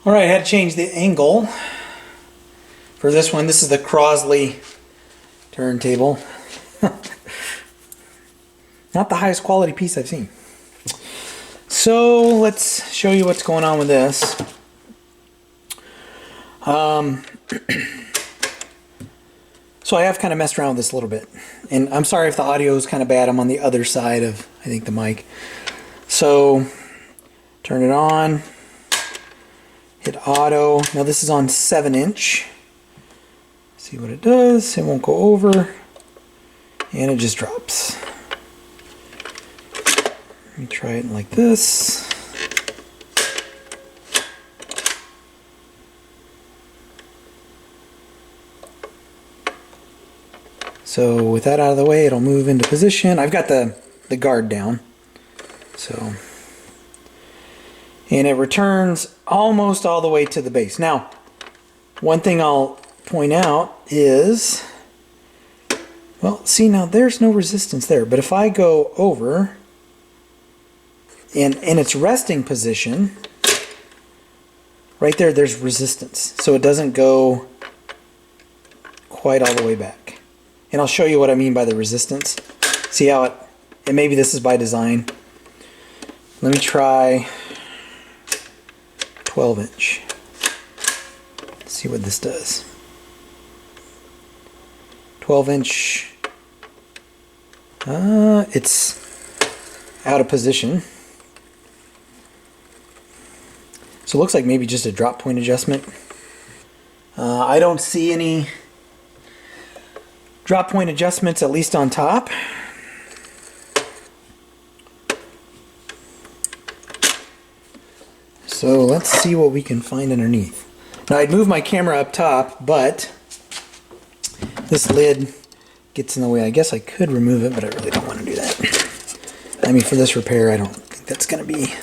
All right, I had to change the angle for this one. This is the Crosley turntable. Not the highest quality piece I've seen. So let's show you what's going on with this. So I have kind of messed around with this a little bit. And I'm sorry if the audio is kind of bad. I'm on the other side of, I think, the mic. So turn it on. Hit auto. Now this is on 7-inch. See what it does. It won't go over. And it just drops. Let me try it like this. So with that out of the way, it'll move into position. I've got the guard down. So, and it returns almost all the way to the base. Now, one thing I'll point out is, well, see, now there's no resistance there. But if I go over, and in its resting position, right there, there's resistance. So it doesn't go quite all the way back. And I'll show you what I mean by the resistance. See how it, and maybe this is by design. Let me try 12-inch. See what this does. 12-inch. It's out of position. So it looks like maybe just a drop point adjustment. I don't see any drop point adjustments, at least on top. So let's see what we can find underneath. Now I'd move my camera up top, but this lid gets in the way. I guess I could remove it, but I really don't want to do that. I mean, for this repair, I don't think that's going to be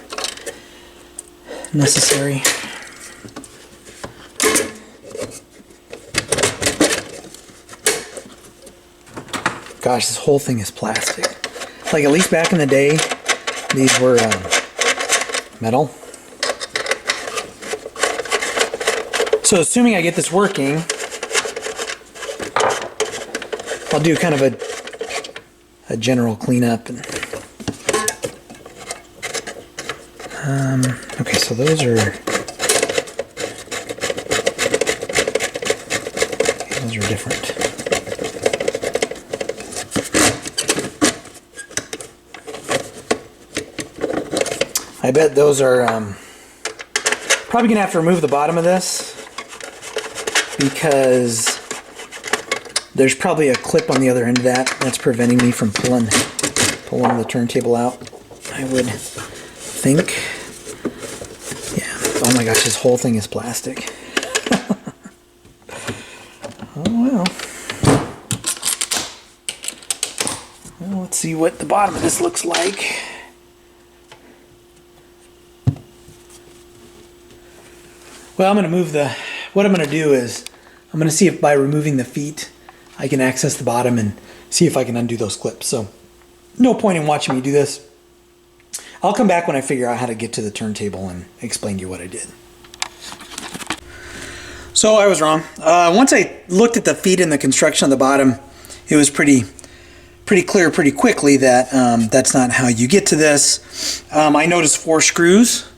necessary. Gosh, this whole thing is plastic. Like, at least back in the day, these were metal. So assuming I get this working, I'll do kind of a general cleanup. And okay, so those are different. I bet those are probably gonna have to remove the bottom of this because there's probably a clip on the other end of that that's preventing me from pulling the turntable out, I would think. Yeah. Oh my gosh, this whole thing is plastic. Oh well. Well, let's see what the bottom of this looks like. Well, I'm going to move what I'm going to do is, I'm going to see if by removing the feet, I can access the bottom and see if I can undo those clips. So, no point in watching me do this. I'll come back when I figure out how to get to the turntable and explain to you what I did. So, I was wrong. Once I looked at the feet and the construction on the bottom, it was pretty clear pretty quickly that that's not how you get to this. I noticed 4 screws.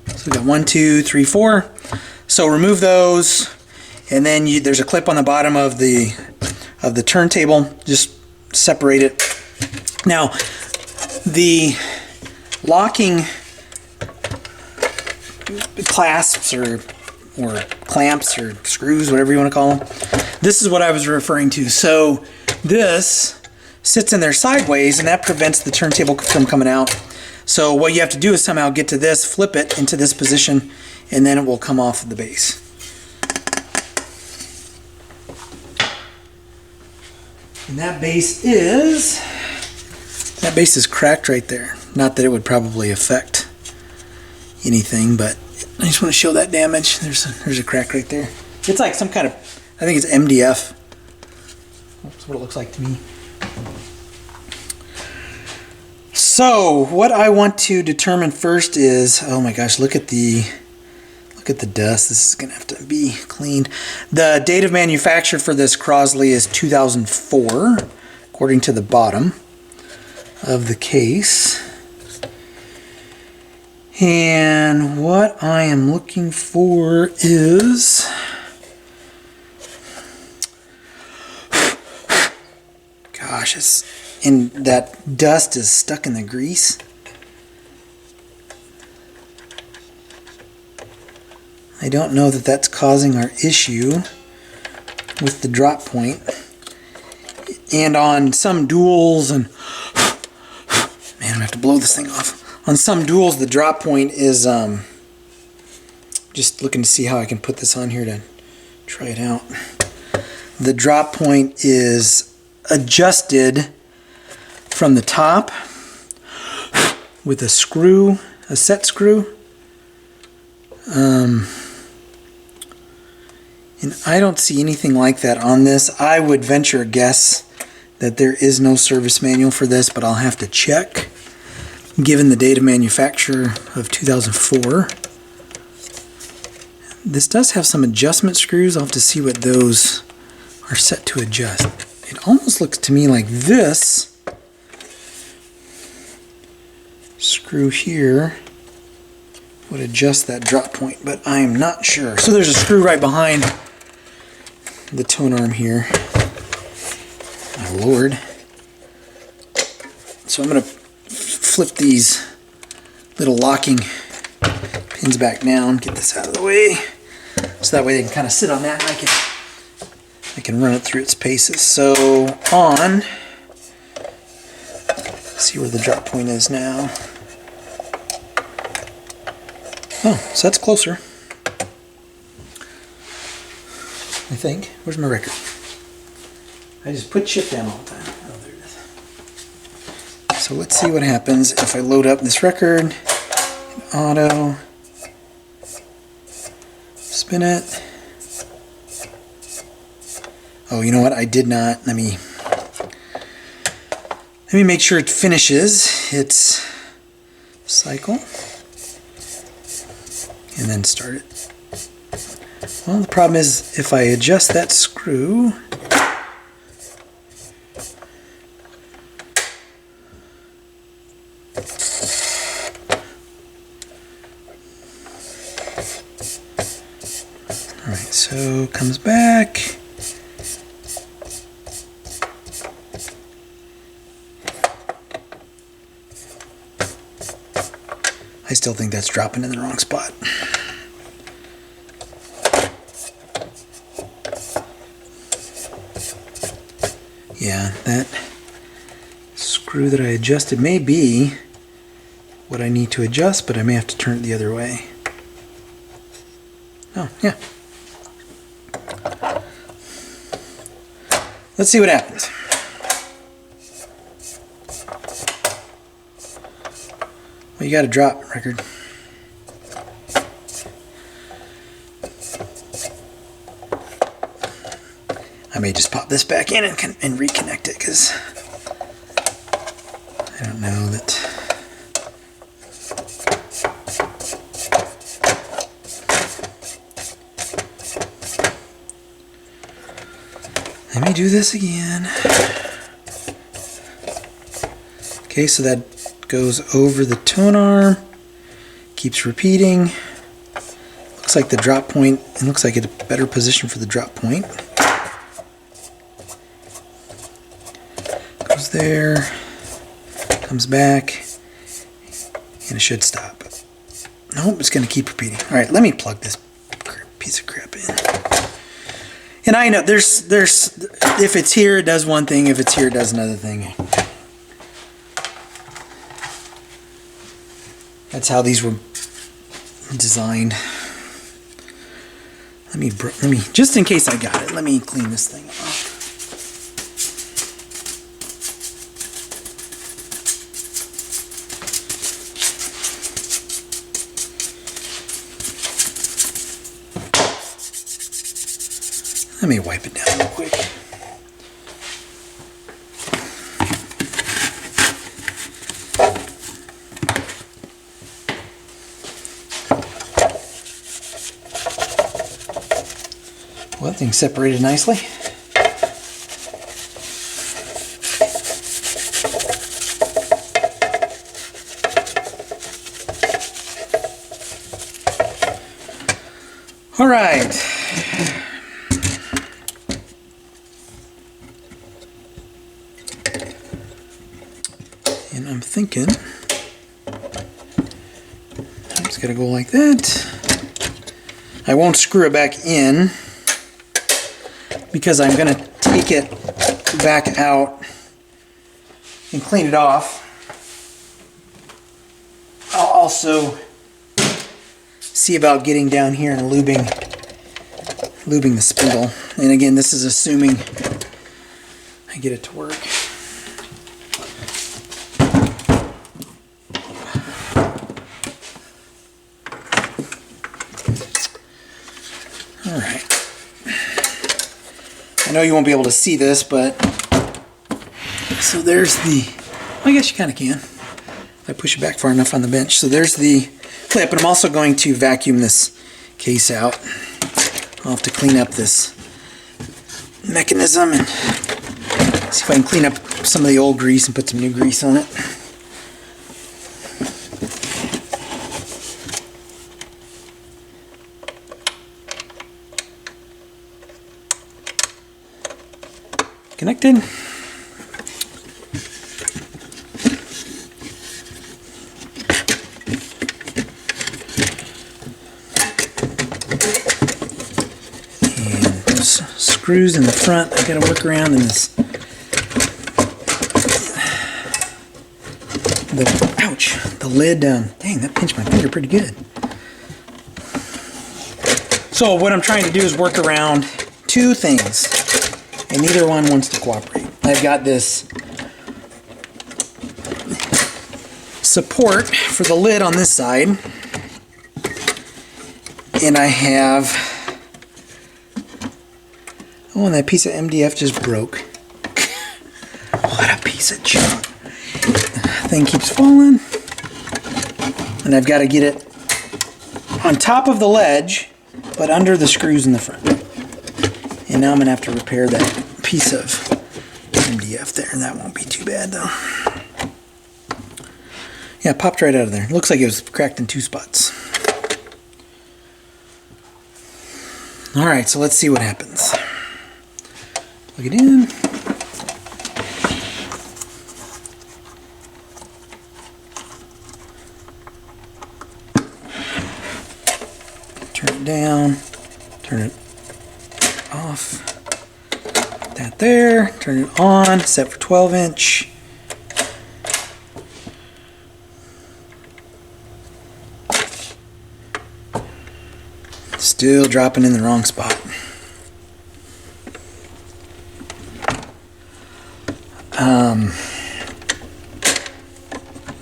So we got 1, 2, 3, 4. So remove those, and then there's a clip on the bottom of the turntable. Just separate it. Now, the locking clasps or clamps or screws, whatever you want to call them. This is what I was referring to. So this sits in there sideways, and that prevents the turntable from coming out. So what you have to do is somehow get to this, flip it into this position, and then it will come off of the base. And that base is cracked right there. Not that it would probably affect anything, but I just want to show that damage. There's a crack right there. It's like some kind of, I think it's MDF. That's what it looks like to me. So what I want to determine first is, oh my gosh, look at Look at the dust. This is going to have to be cleaned. The date of manufacture for this Crosley is 2004, according to the bottom of the case. And what I am looking for is... Gosh, that dust is stuck in the grease. I don't know that that's causing our issue with the drop point. And on some duals, and man, I'm gonna have to blow this thing off. On some duals, the drop point is just looking to see how I can put this on here to try it out. The drop point is adjusted from the top with a screw, a set screw. And I don't see anything like that on this. I would venture a guess that there is no service manual for this, but I'll have to check given the date of manufacture of 2004. This does have some adjustment screws. I'll have to see what those are set to adjust. It almost looks to me like this screw here would adjust that drop point, but I am not sure. So there's a screw right behind the tone arm here. My lord. So I'm going to flip these little locking pins back down, get this out of the way, so that way they can kind of sit on that and I can run it through its paces. So on, see where the drop point is now. Oh, so that's closer, I think. Where's my record? I just put chip down all the time. Oh, there it is. So let's see what happens if I load up this record, auto, spin it. Oh, you know what? I did not. Let me make sure it finishes its cycle. And then start it. Well, the problem is if I adjust that screw, alright, so it comes back. I still think that's dropping in the wrong spot. Yeah, that screw that I adjusted may be what I need to adjust, but I may have to turn it the other way. Oh, yeah. Let's see what happens. Well, you got to drop record. I may just pop this back in and reconnect it because I don't know that. Let me do this again. Okay, so that goes over the tone arm, keeps repeating. Looks like the drop point, it looks like it's a better position for the drop point. Goes there, comes back, and it should stop. Nope, it's going to keep repeating. Alright, let me plug this piece of crap in. And I know there's if it's here it does one thing, if it's here it does another thing. That's how these were designed. Let me just in case I got it, let me clean this thing off. Let me wipe it down real quick. Everything's separated nicely. All right. And I'm thinking I'm just gonna go like that. I won't screw it back in because I'm gonna take it back out and clean it off. I'll also see about getting down here and lubing the spindle. And again, this is assuming I get it to work. All right. I know you won't be able to see this, but so there's the, well, I guess you kind of can if I push it back far enough on the bench. So there's the clip, and I'm also going to vacuum this case out. I'll have to clean up this mechanism and see if I can clean up some of the old grease and put some new grease on it. Connected. Screws in the front. I gotta work around in this. The lid. Dang, that pinched my finger pretty good. So what I'm trying to do is work around two things, and neither one wants to cooperate. I've got this support for the lid on this side, and I have, oh, and that piece of MDF just broke. What a piece of junk. Thing keeps falling. And I've got to get it on top of the ledge, but under the screws in the front. And now I'm going to have to repair that piece of MDF there. And that won't be too bad, though. Yeah, it popped right out of there. It looks like it was cracked in two spots. Alright, so let's see what happens. Plug it in. Turn it down. Turn it off. Put that there. Turn it on. Set for 12-inch. Still dropping in the wrong spot.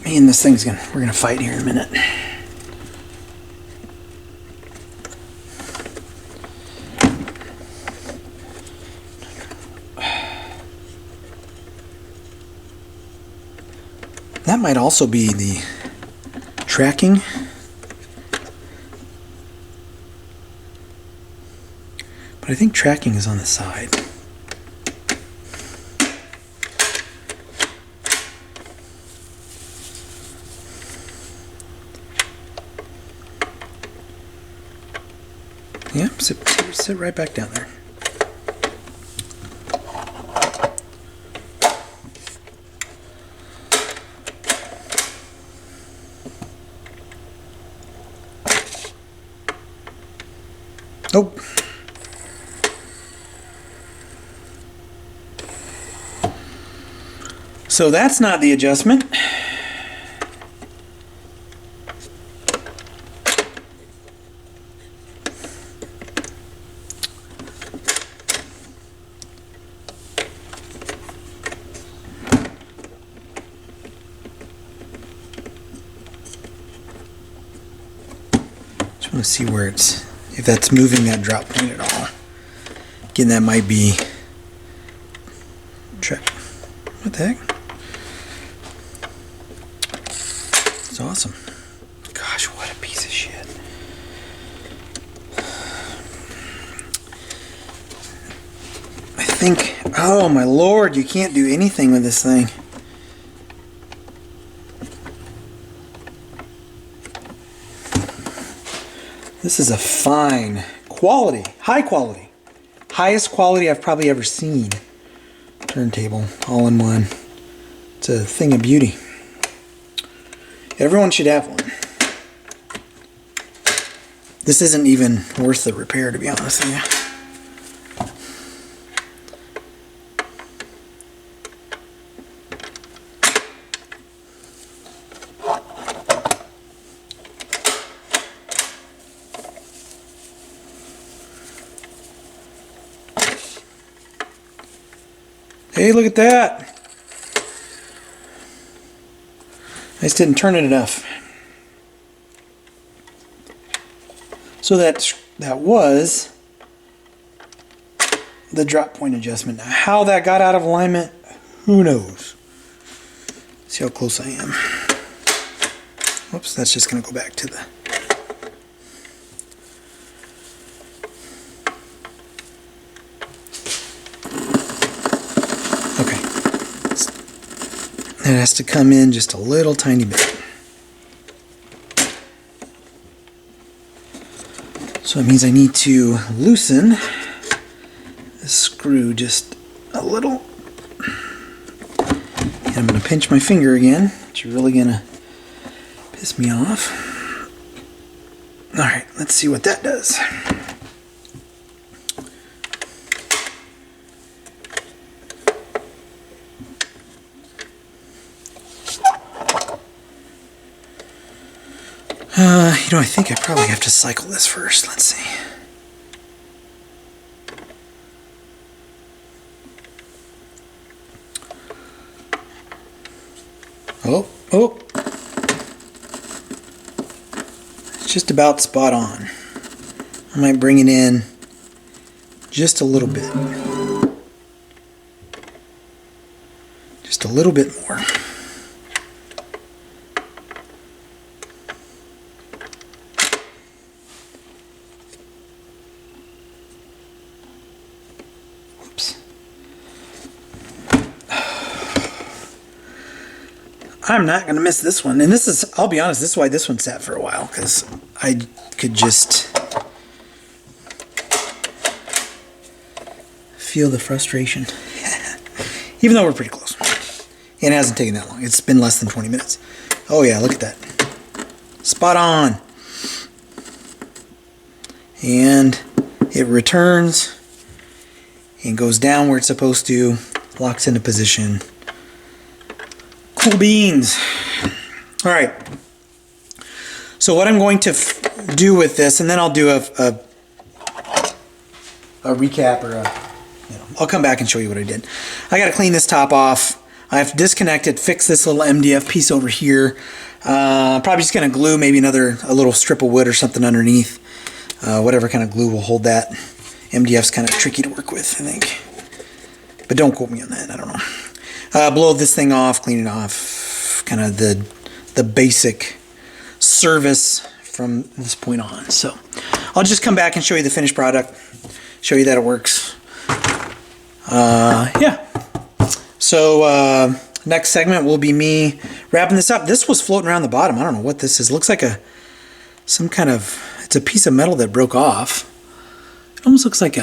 Me and this thing's we're gonna fight here in a minute. That might also be the tracking. But I think tracking is on the side. Yep, sit right back down there. Nope. So that's not the adjustment. Just want to see where if that's moving that drop point at all. Again, that might be what the heck? It's awesome. Gosh, what a piece of shit. think, oh my lord, you can't do anything with this thing. This is a fine quality, high quality, highest quality I've probably ever seen turntable, all in one. It's a thing of beauty. Everyone should have one. This isn't even worth the repair, to be honest with you. Hey, look at that. I just didn't turn it enough. So that was the drop point adjustment. Now, how that got out of alignment, who knows? See how close I am. Whoops, that's just going to go back to the... Okay. That has to come in just a little tiny bit. So it means I need to loosen this screw just a little. And I'm going to pinch my finger again, which is really going to piss me off. Alright, let's see what that does. You know, I think I probably have to cycle this first. Let's see. Oh. It's just about spot on. I might bring it in just a little bit. Just a little bit more. I'm not going to miss this one. And this is, I'll be honest, this is why this one sat for a while, because I could just feel the frustration. Even though we're pretty close. And it hasn't taken that long. It's been less than 20 minutes. Oh yeah, look at that. Spot on. And it returns and goes down where it's supposed to, locks into position. Cool beans. All right. So what I'm going to do with this, and then I'll do a recap, or I'll come back and show you what I did. I got to clean this top off. I have to disconnect it, fix this little MDF piece over here. Probably just going to glue maybe a little strip of wood or something underneath. Whatever kind of glue will hold that. MDF's kind of tricky to work with, I think. But don't quote me on that. I don't know. Blow this thing off, clean it off, kind of the basic service from this point on. So I'll just come back and show you the finished product, show you that it works. Yeah. So next segment will be me wrapping this up. This was floating around the bottom. I don't know what this is. It looks like some kind of, it's a piece of metal that broke off. It almost looks like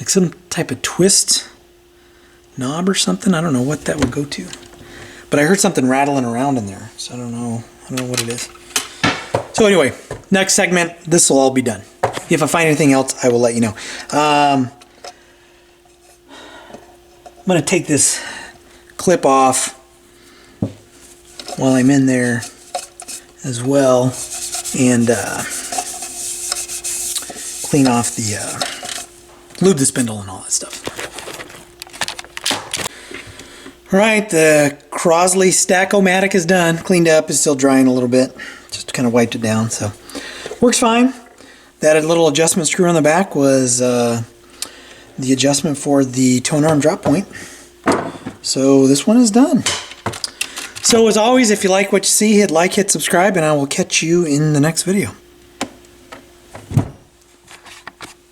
some type of twist knob or something. I don't know what that would go to, but I heard something rattling around in there, so I don't know what it is. So anyway, next segment, this will all be done. If I find anything else, I will let you know. I'm going to take this clip off while I'm in there as well, and clean off the lube the spindle and all that stuff. Alright, the Crosley Stack-O-Matic is done. Cleaned up, is still drying a little bit. Just kind of wiped it down, so works fine. That little adjustment screw on the back was the adjustment for the tone arm drop point. So this one is done. So as always, if you like what you see, hit like, hit subscribe, and I will catch you in the next video.